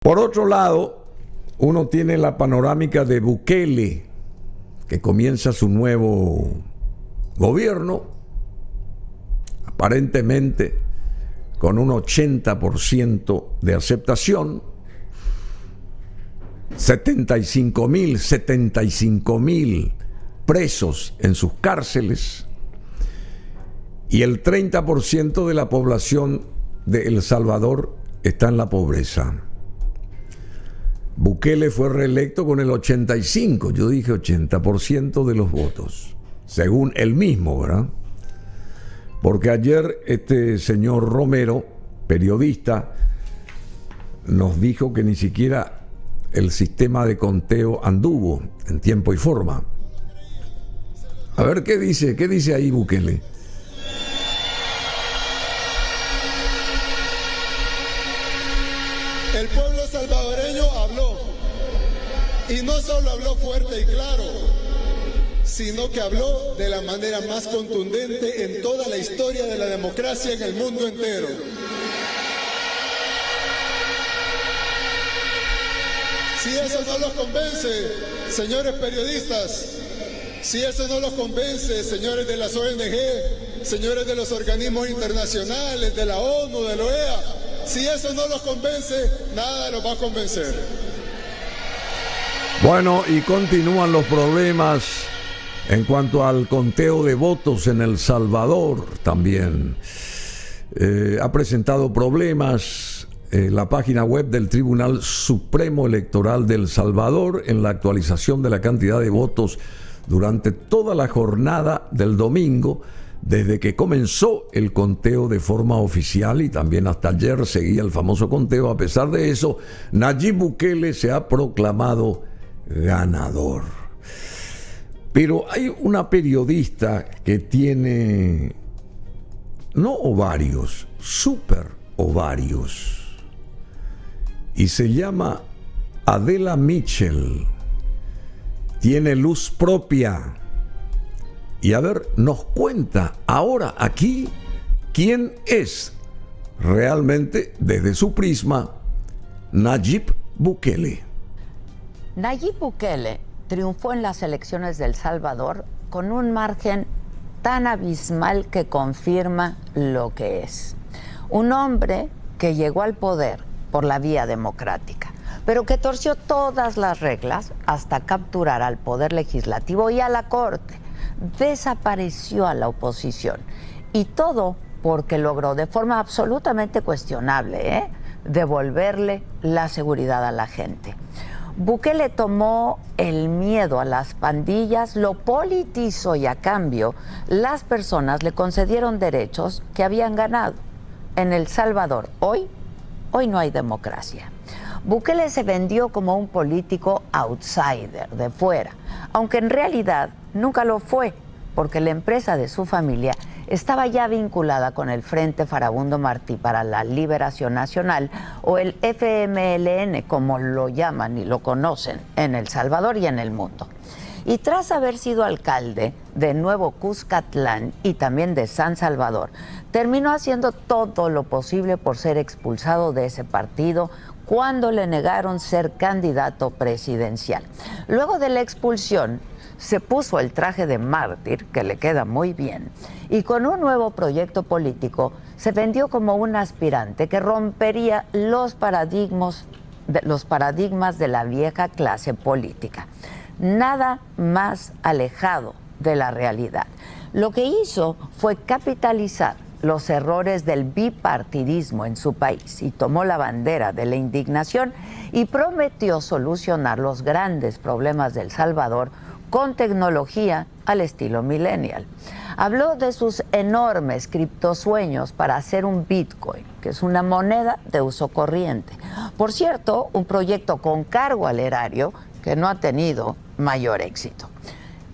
Por otro lado, uno tiene la panorámica de Bukele, que comienza su nuevo gobierno, aparentemente con un 80% de aceptación, 75.000 presos en sus cárceles y el 30% de la población de El Salvador está en la pobreza. Bukele fue reelecto con el 85%, yo dije 80% de los votos, según él mismo, ¿verdad? Porque ayer este señor Romero, periodista, nos dijo que ni siquiera el sistema de conteo anduvo en tiempo y forma. A ver qué dice ahí Bukele. El pueblo salvadoreño habló, y no solo habló fuerte y claro, sino que habló de la manera más contundente en toda la historia de la democracia en el mundo entero. Si eso no los convence, señores periodistas, si eso no los convence, señores de las ONG, señores de los organismos internacionales, de la ONU, de la OEA, si eso no los convence, nada los va a convencer. Bueno, y continúan los problemas en cuanto al conteo de votos en El Salvador también. Ha presentado problemas la página web del Tribunal Supremo Electoral de El Salvador en la actualización de la cantidad de votos durante toda la jornada del domingo, desde que comenzó el conteo de forma oficial y también hasta ayer seguía el famoso conteo. A pesar de eso, Nayib Bukele se ha proclamado ganador. Pero hay una periodista que tiene no ovarios, super ovarios, y se llama Adela Mitchell. Tiene luz propia. Y a ver, nos cuenta ahora aquí quién es realmente, desde su prisma, Nayib Bukele. Nayib Bukele triunfó en las elecciones de El Salvador con un margen tan abismal que confirma lo que es. Un hombre que llegó al poder por la vía democrática, pero que torció todas las reglas hasta capturar al poder legislativo y a la corte. Desapareció a la oposición, y todo porque logró de forma absolutamente cuestionable devolverle la seguridad a la gente. Bukele tomó el miedo a las pandillas, lo politizó y a cambio las personas le concedieron derechos que habían ganado. En El Salvador hoy no hay democracia. Bukele se vendió como un político outsider, de fuera, aunque en realidad nunca lo fue, porque la empresa de su familia estaba ya vinculada con el Frente Farabundo Martí para la Liberación Nacional, o el FMLN, como lo llaman y lo conocen en El Salvador y en el mundo. Y tras haber sido alcalde de Nuevo Cuscatlán y también de San Salvador, terminó haciendo todo lo posible por ser expulsado de ese partido cuando le negaron ser candidato presidencial. Luego de la expulsión, se puso el traje de mártir, que le queda muy bien, y con un nuevo proyecto político se vendió como un aspirante que rompería los paradigmas de la vieja clase política. Nada más alejado de la realidad. Lo que hizo fue capitalizar los errores del bipartidismo en su país y tomó la bandera de la indignación y prometió solucionar los grandes problemas de El Salvador con tecnología al estilo millennial. Habló de sus enormes criptosueños para hacer un Bitcoin, que es una moneda de uso corriente. Por cierto, un proyecto con cargo al erario que no ha tenido mayor éxito.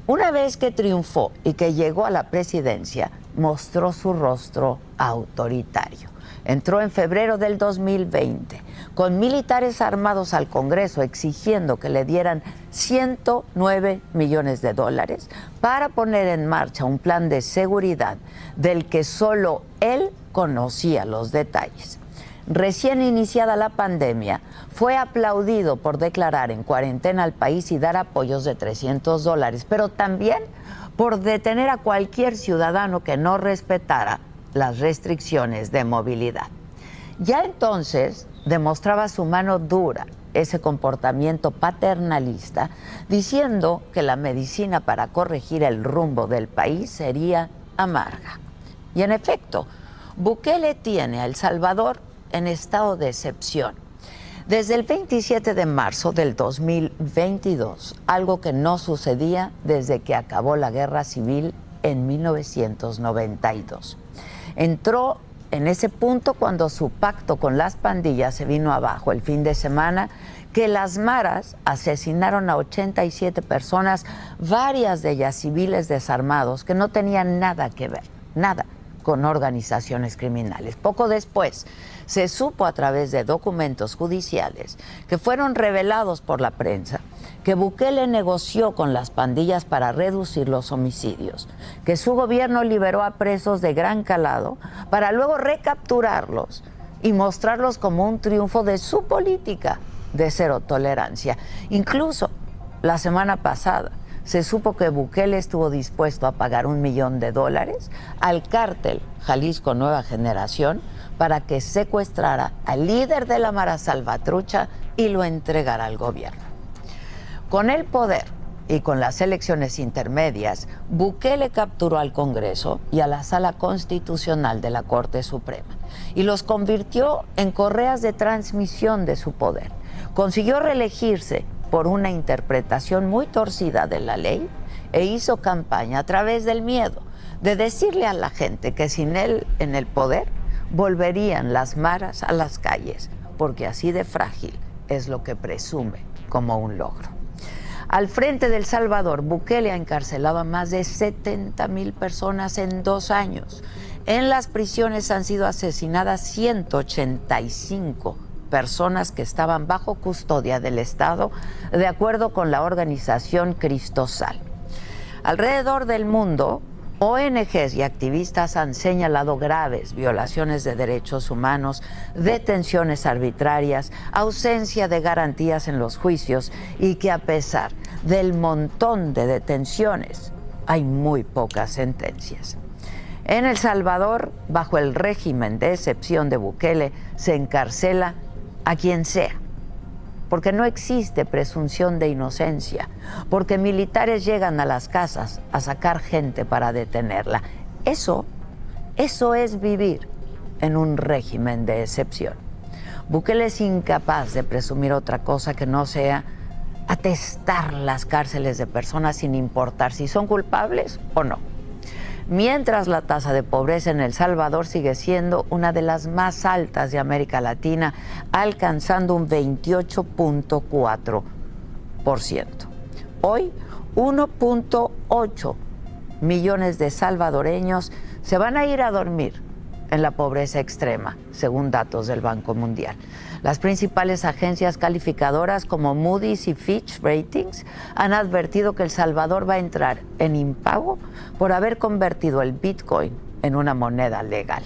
Una vez que triunfó y que llegó a la presidencia, mostró su rostro autoritario. Entró en febrero del 2020 con militares armados al Congreso exigiendo que le dieran 109 millones de dólares para poner en marcha un plan de seguridad del que solo él conocía los detalles. recién iniciada la pandemia, fue aplaudido por declarar en cuarentena al país y dar apoyos de $300, pero también por detener a cualquier ciudadano que no respetara las restricciones de movilidad. Ya entonces demostraba su mano dura, ese comportamiento paternalista, diciendo que la medicina para corregir el rumbo del país sería amarga. Y en efecto, Bukele tiene a El Salvador en estado de excepción. Desde el 27 de marzo del 2022, algo que no sucedía desde que acabó la guerra civil en 1992. Entró en ese punto cuando su pacto con las pandillas se vino abajo el fin de semana, que las maras asesinaron a 87 personas, varias de ellas civiles desarmados, que no tenían nada que ver, nada, con organizaciones criminales. Poco después se supo a través de documentos judiciales que fueron revelados por la prensa que Bukele negoció con las pandillas para reducir los homicidios, que su gobierno liberó a presos de gran calado para luego recapturarlos y mostrarlos como un triunfo de su política de cero tolerancia. Incluso la semana pasada se supo que Bukele estuvo dispuesto a pagar $1 millón al cártel Jalisco Nueva Generación para que secuestrara al líder de la Mara Salvatrucha y lo entregara al gobierno. Con el poder y con las elecciones intermedias, Bukele capturó al Congreso y a la Sala Constitucional de la Corte Suprema y los convirtió en correas de transmisión de su poder. Consiguió reelegirse por una interpretación muy torcida de la ley e hizo campaña a través del miedo, de decirle a la gente que sin él en el poder volverían las maras a las calles, porque así de frágil es lo que presume como un logro. Al frente de El Salvador, Bukele ha encarcelado a más de 70,000 personas en 2 años. En las prisiones han sido asesinadas 185 personas que estaban bajo custodia del Estado, de acuerdo con la organización Cristosal. Alrededor del mundo, ONGs y activistas han señalado graves violaciones de derechos humanos, detenciones arbitrarias, ausencia de garantías en los juicios y que a pesar del montón de detenciones, hay muy pocas sentencias. En El Salvador, bajo el régimen de excepción de Bukele, se encarcela a quien sea, porque no existe presunción de inocencia, porque militares llegan a las casas a sacar gente para detenerla. Eso es vivir en un régimen de excepción. Bukele es incapaz de presumir otra cosa que no sea atestar las cárceles de personas sin importar si son culpables o no. Mientras la tasa de pobreza en El Salvador sigue siendo una de las más altas de América Latina, alcanzando un 28.4%. Hoy, 1.8 millones de salvadoreños se van a ir a dormir en la pobreza extrema, según datos del Banco Mundial. Las principales agencias calificadoras como Moody's y Fitch Ratings han advertido que El Salvador va a entrar en impago por haber convertido el Bitcoin en una moneda legal.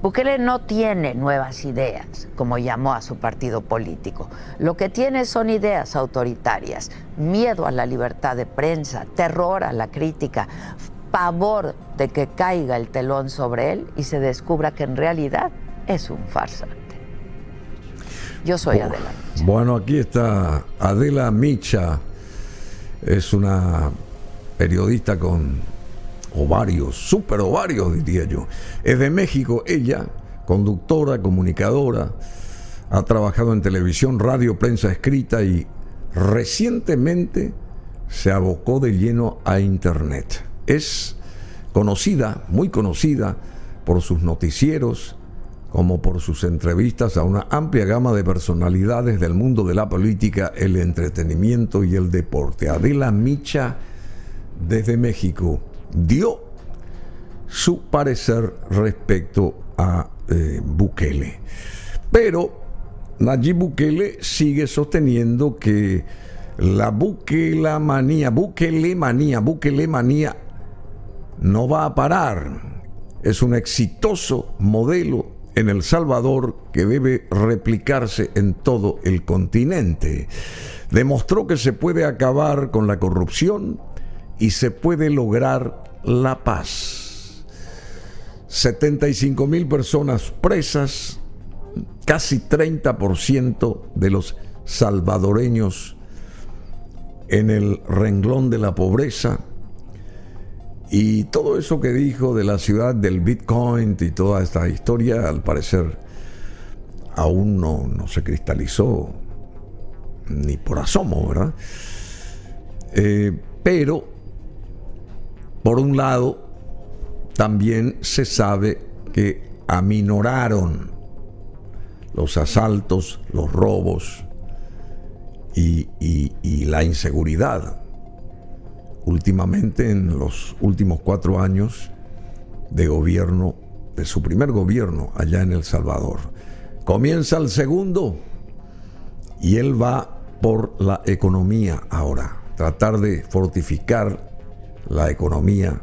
Bukele no tiene nuevas ideas, como llamó a su partido político. Lo que tiene son ideas autoritarias, miedo a la libertad de prensa, terror a la crítica, pavor de que caiga el telón sobre él y se descubra que en realidad es un farsante. Yo soy Adela Micha. Bueno, aquí está Adela Micha. Es una periodista con ovarios, súper ovarios, diría yo. Es de México, ella, conductora, comunicadora, ha trabajado en televisión, radio, prensa escrita y recientemente se abocó de lleno a Internet. Es conocida, muy conocida, por sus noticieros, como por sus entrevistas a una amplia gama de personalidades del mundo de la política, el entretenimiento y el deporte. Adela Micha, desde México, dio su parecer respecto a Bukele. Pero Nayib Bukele sigue sosteniendo que la Bukelemanía no va a parar. Es un exitoso modelo en El Salvador que debe replicarse en todo el continente. Demostró que se puede acabar con la corrupción y se puede lograr la paz. 75,000 personas presas, casi 30% de los salvadoreños en el renglón de la pobreza. Y todo eso que dijo de la ciudad del Bitcoin y toda esta historia, al parecer aún no se cristalizó ni por asomo, ¿verdad? Pero por un lado también se sabe que aminoraron los asaltos, los robos y la inseguridad últimamente en los últimos 4 años de gobierno, de su primer gobierno allá en El Salvador. Comienza el segundo y él va por la economía ahora, tratar de fortificar la economía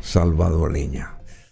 salvadoreña.